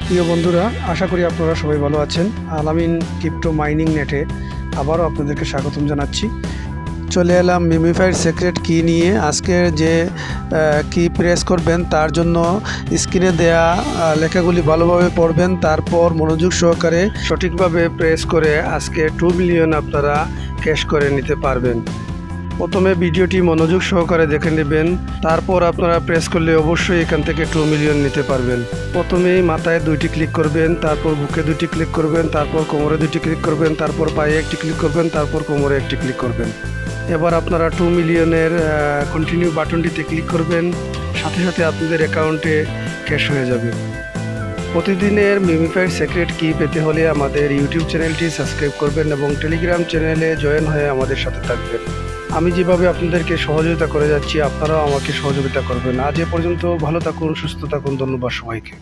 প্রিয় বন্ধুরা, আশা করি আপনারা সবাই ভালো আছেন। আলামিন ক্রিপ্টো মাইনিং নেটে আবারও আপনাদেরকে স্বাগতম জানাচ্ছি। চলে এলাম মিমিফাইড সিক্রেট কি নিয়ে। আজকে যে কি প্রেস করবেন তার জন্য স্ক্রিনে দেয়া লেখাগুলি ভালোভাবে পড়বেন, তারপর মনোযোগ সহকারে সঠিকভাবে প্রেস করে আজকে 2 মিলিয়ন আপনারা ক্যাশ করে নিতে পারবেন। প্রথমে ভিডিওটি মনোযোগ সহকারে দেখে নেবেন, তারপর আপনারা প্রেস করলে অবশ্যই এখান থেকে 2 মিলিয়ন নিতে পারবেন। প্রথমেই মাথায় 2টি ক্লিক করবেন, তারপর বুকে 2টি ক্লিক করবেন, তারপর কোমরে 2টি ক্লিক করবেন, তারপর পায়ে 1টি ক্লিক করবেন, তারপর কোমরে 1টি ক্লিক করবেন। এবার আপনারা 2 মিলিয়নের কন্টিনিউ বাটনটিতে ক্লিক করবেন, সাথে সাথে আপনাদের অ্যাকাউন্টে ক্যাশ হয়ে যাবে। প্রতিদিনের মিমিফাইড সিক্রেট কি পেতে হলে আমাদের ইউটিউব চ্যানেলটি সাবস্ক্রাইব করবেন এবং টেলিগ্রাম চ্যানেলে জয়েন হয়ে আমাদের সাথে থাকবেন। আমি যেভাবে আপনাদেরকে সহযোগিতা করে যাচ্ছি, আপনারাও আমাকে সহযোগিতা করবেন। আজ এ পর্যন্ত, ভালো থাকুন, সুস্থ থাকুন। ধন্যবাদ সবাইকে।